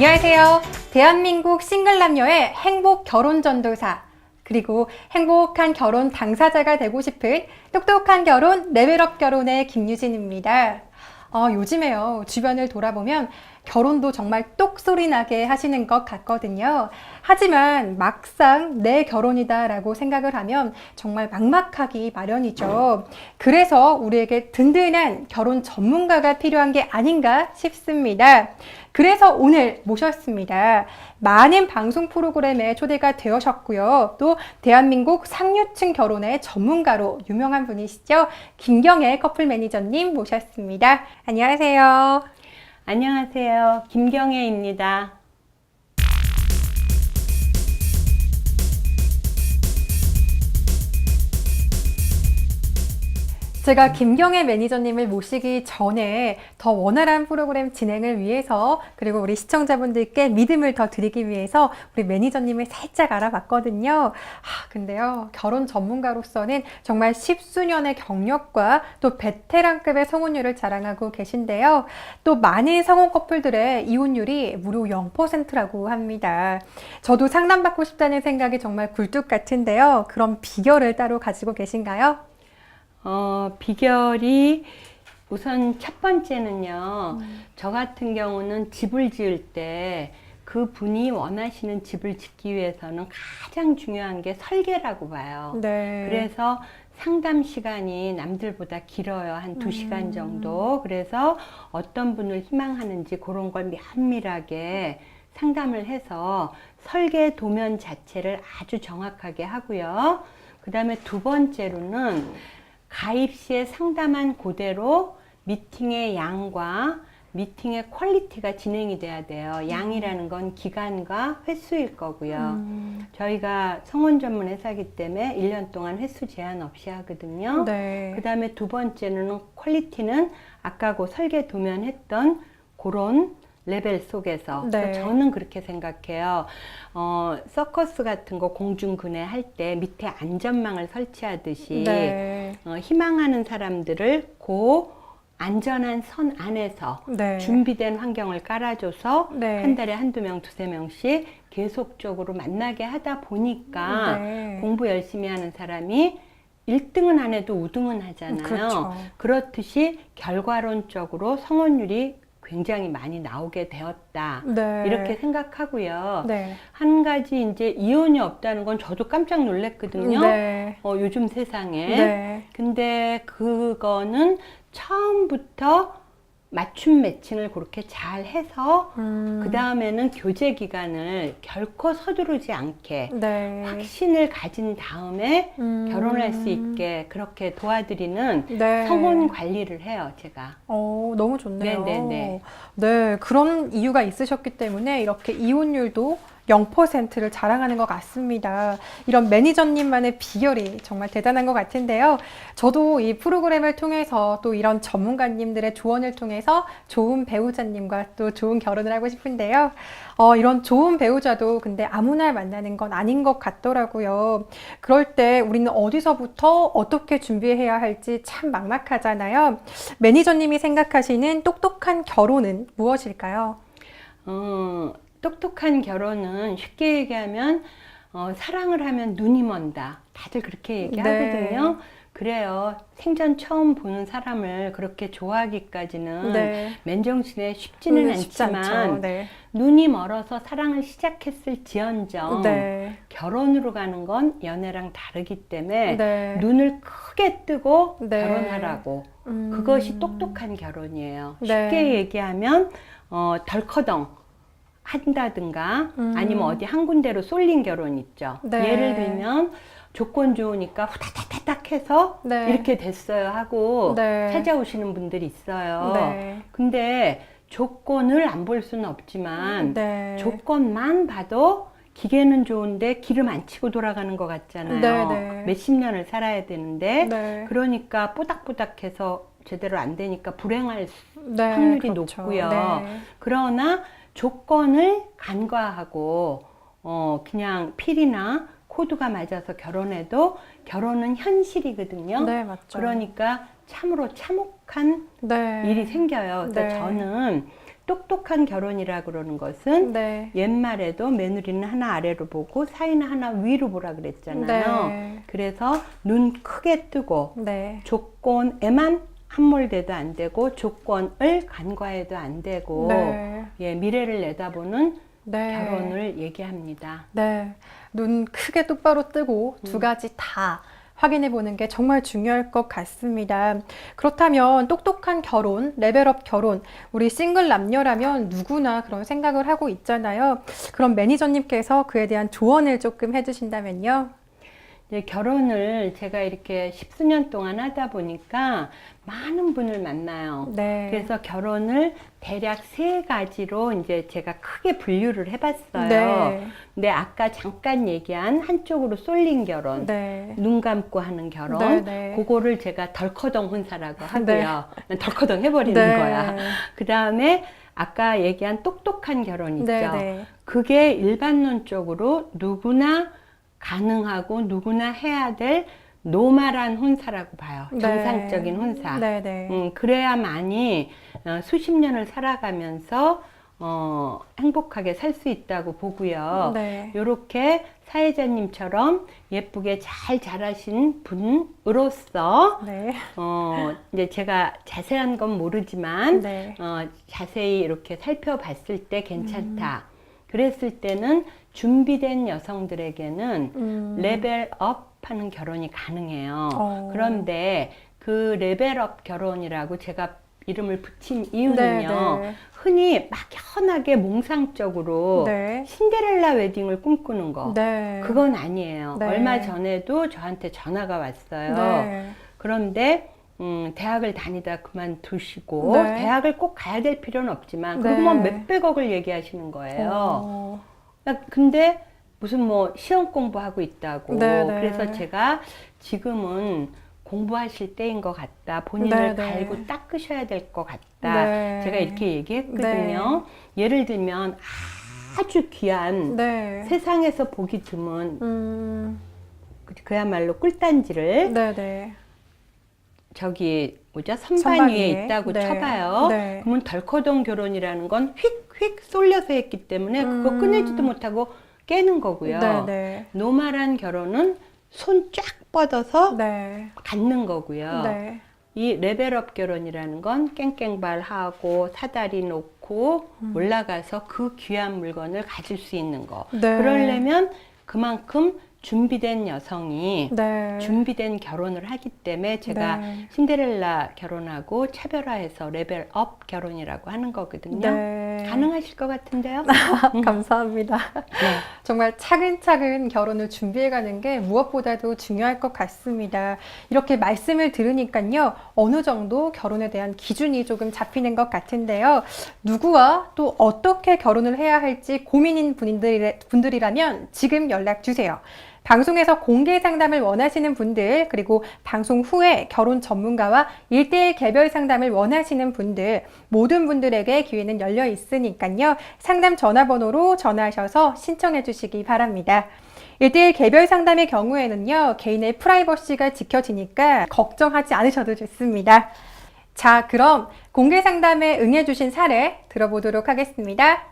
안녕하세요. 대한민국 싱글남녀의 행복 결혼 전도사, 그리고 행복한 결혼 당사자가 되고 싶은 똑똑한 결혼 레벨업 결혼의 김유진입니다. 요즘에요, 주변을 돌아보면 결혼도 정말 똑소리 나게 하시는 것 같거든요. 하지만 막상 내 결혼이다 라고 생각을 하면 정말 막막하기 마련이죠. 그래서 우리에게 든든한 결혼 전문가가 필요한 게 아닌가 싶습니다. 그래서 오늘 모셨습니다. 많은 방송 프로그램에 초대가 되셨고요. 또 대한민국 상류층 결혼의 전문가로 유명한 분이시죠. 김경애 커플 매니저님 모셨습니다. 안녕하세요. 안녕하세요. 김경애입니다. 제가 김경애 매니저님을 모시기 전에 더 원활한 프로그램 진행을 위해서, 그리고 우리 시청자분들께 믿음을 더 드리기 위해서 우리 매니저님을 살짝 알아봤거든요. 근데요, 결혼 전문가로서는 정말 십수년의 경력과 또 베테랑급의 성혼율을 자랑하고 계신데요. 또 많은 성혼 커플들의 이혼율이 무려 0%라고 합니다. 저도 상담받고 싶다는 생각이 정말 굴뚝 같은데요. 그럼 비결을 따로 가지고 계신가요? 비결이 우선 첫 번째는요. 저 같은 경우는 집을 지을 때 그 분이 원하시는 집을 짓기 위해서는 가장 중요한 게 설계라고 봐요. 네. 그래서 상담 시간이 남들보다 길어요. 한 2시간 정도. 그래서 어떤 분을 희망하는지 그런 걸 면밀하게 상담을 해서 설계 도면 자체를 아주 정확하게 하고요. 그 다음에 두 번째로는 가입 시에 상담한 그대로 미팅의 양과 미팅의 퀄리티가 진행이 돼야 돼요. 양이라는 건 기간과 횟수일 거고요. 저희가 성혼 전문 회사이기 때문에 1년 동안 횟수 제한 없이 하거든요. 네. 그 다음에 두 번째는 퀄리티는 아까 그 설계 도면 했던 그런 레벨 속에서. 네. 그래서 저는 그렇게 생각해요. 서커스 같은 거 공중근해 할 때 밑에 안전망을 설치하듯이 네. 희망하는 사람들을 그 안전한 선 안에서 네. 준비된 환경을 깔아줘서 네. 한 달에 한두 명, 두세 명씩 계속적으로 만나게 하다 보니까 네. 공부 열심히 하는 사람이 1등은 안 해도 우등은 하잖아요. 그렇죠. 그렇듯이 결과론적으로 성혼율이 굉장히 많이 나오게 되었다. 네. 이렇게 생각하고요. 네. 한 가지 이제 이혼이 없다는 건 저도 깜짝 놀랐거든요. 네. 요즘 세상에. 네. 근데 그거는 처음부터 맞춤 매칭을 그렇게 잘 해서 그 다음에는 교제 기간을 결코 서두르지 않게 네. 확신을 가진 다음에 결혼할 수 있게 그렇게 도와드리는 네. 성혼 관리를 해요, 제가. 너무 좋네요. 네네네. 네, 그런 이유가 있으셨기 때문에 이렇게 이혼율도 0%를 자랑하는 것 같습니다. 이런 매니저님만의 비결이 정말 대단한 것 같은데요. 저도 이 프로그램을 통해서 또 이런 전문가님들의 조언을 통해서 좋은 배우자님과 또 좋은 결혼을 하고 싶은데요. 이런 좋은 배우자도 근데 아무나 만나는 건 아닌 것 같더라고요. 그럴 때 우리는 어디서부터 어떻게 준비해야 할지 참 막막하잖아요. 매니저님이 생각하시는 똑똑한 결혼은 무엇일까요? 똑똑한 결혼은 쉽게 얘기하면 사랑을 하면 눈이 먼다. 다들 그렇게 얘기하거든요. 네. 그래요. 생전 처음 보는 사람을 그렇게 좋아하기까지는 네. 맨정신에 쉽지는 쉽지 않지만 않죠. 네. 눈이 멀어서 사랑을 시작했을지언정 네. 결혼으로 가는 건 연애랑 다르기 때문에 네. 눈을 크게 뜨고 네. 결혼하라고. 그것이 똑똑한 결혼이에요. 네. 쉽게 얘기하면 덜커덩 한다든가 아니면 어디 한 군데로 쏠린 결혼 있죠. 네. 예를 들면 조건 좋으니까 후다닥다닥 해서 네. 이렇게 됐어요 하고 네. 찾아오시는 분들이 있어요. 네. 근데 조건을 안 볼 수는 없지만 네. 조건만 봐도 기계는 좋은데 기름 안 치고 돌아가는 것 같잖아요. 네, 네. 몇십 년을 살아야 되는데 네. 그러니까 뽀닥뽀닥해서 제대로 안 되니까 불행할 네, 확률이 그렇죠. 높고요. 네. 그러나 조건을 간과하고 그냥 필이나 코드가 맞아서 결혼해도 결혼은 현실이거든요. 네, 맞죠. 그러니까 참으로 참혹한 네. 일이 생겨요. 그래서 네. 저는 똑똑한 결혼이라 그러는 것은 네. 옛말에도 며느리는 하나 아래로 보고 사위는 하나 위로 보라 그랬잖아요. 네. 그래서 눈 크게 뜨고 네. 조건에만 함몰돼도 안 되고 조건을 간과해도 안 되고 네. 예, 미래를 내다보는 네. 결혼을 얘기합니다. 네. 눈 크게 똑바로 뜨고 두 가지 다 확인해 보는 게 정말 중요할 것 같습니다. 그렇다면 똑똑한 결혼, 레벨업 결혼, 우리 싱글 남녀라면 누구나 그런 생각을 하고 있잖아요. 그럼 매니저님께서 그에 대한 조언을 조금 해주신다면요? 이제 결혼을 제가 이렇게 십수년 동안 하다 보니까 많은 분을 만나요. 네. 그래서 결혼을 대략 3가지로 이제 제가 크게 분류를 해봤어요. 네. 근데 아까 잠깐 얘기한 한쪽으로 쏠린 결혼, 네. 눈 감고 하는 결혼, 네, 네. 그거를 제가 덜커덩 혼사라고 하고요. 덜커덩 해버리는 네. 거야. 그 다음에 아까 얘기한 똑똑한 결혼 있죠. 네, 네. 그게 일반론적으로 누구나 가능하고 누구나 해야 될 노멀한 혼사라고 봐요. 네. 정상적인 혼사. 네, 네. 그래야만이 수십 년을 살아가면서 행복하게 살 수 있다고 보고요. 네. 이렇게 사회자님처럼 예쁘게 잘 자라신 분으로서 네. 이제 제가 자세한 건 모르지만 네. 자세히 이렇게 살펴봤을 때 괜찮다. 그랬을 때는 준비된 여성들에게는 레벨업 하는 결혼이 가능해요. 그런데 그 레벨업 결혼이라고 제가 이름을 붙인 이유는요. 네, 네. 흔히 막연하게 몽상적으로 네. 신데렐라 웨딩을 꿈꾸는 거. 네. 그건 아니에요. 네. 얼마 전에도 저한테 전화가 왔어요. 네. 그런데 대학을 다니다 그만두시고 네. 대학을 꼭 가야 될 필요는 없지만 네. 그러면 몇백억을 얘기하시는 거예요. 근데 무슨 뭐 시험 공부하고 있다고. 네, 네. 그래서 제가 지금은 공부하실 때인 것 같다. 네, 본인을 네. 갈고 닦으셔야 될 것 같다. 네. 제가 이렇게 얘기했거든요. 예를 들면 아주 귀한 네. 세상에서 보기 드문 그야말로 꿀단지를 네, 네. 저기 뭐죠? 선반 선반 위에 위에. 있다고 네. 쳐봐요. 네. 그러면 덜커덩 결혼이라는 건 휙휙 쏠려서 했기 때문에 그거 꺼내지도 못하고 깨는 거고요. 네, 네. 노멀한 결혼은 손 쫙 뻗어서 네. 갖는 거고요. 네. 이 레벨업 결혼이라는 건 깽깽발하고 사다리 놓고 올라가서 그 귀한 물건을 가질 수 있는 거. 네. 그러려면 그만큼 준비된 여성이 네. 준비된 결혼을 하기 때문에 제가 네. 신데렐라 결혼하고 차별화해서 레벨업 결혼이라고 하는 거거든요. 네. 가능하실 것 같은데요? 감사합니다. 네. 정말 차근차근 결혼을 준비해가는 게 무엇보다도 중요할 것 같습니다. 이렇게 말씀을 들으니까요, 어느 정도 결혼에 대한 기준이 조금 잡히는 것 같은데요. 누구와 또 어떻게 결혼을 해야 할지 고민인 분들이라면 지금 연락 주세요. 방송에서 공개 상담을 원하시는 분들, 그리고 방송 후에 결혼 전문가와 1:1 개별 상담을 원하시는 분들, 모든 분들에게 기회는 열려 있으니까요. 상담 전화번호로 전화하셔서 신청해 주시기 바랍니다. 1:1 개별 상담의 경우에는요, 개인의 프라이버시가 지켜지니까 걱정하지 않으셔도 좋습니다. 자, 그럼 공개 상담에 응해 주신 사례 들어보도록 하겠습니다.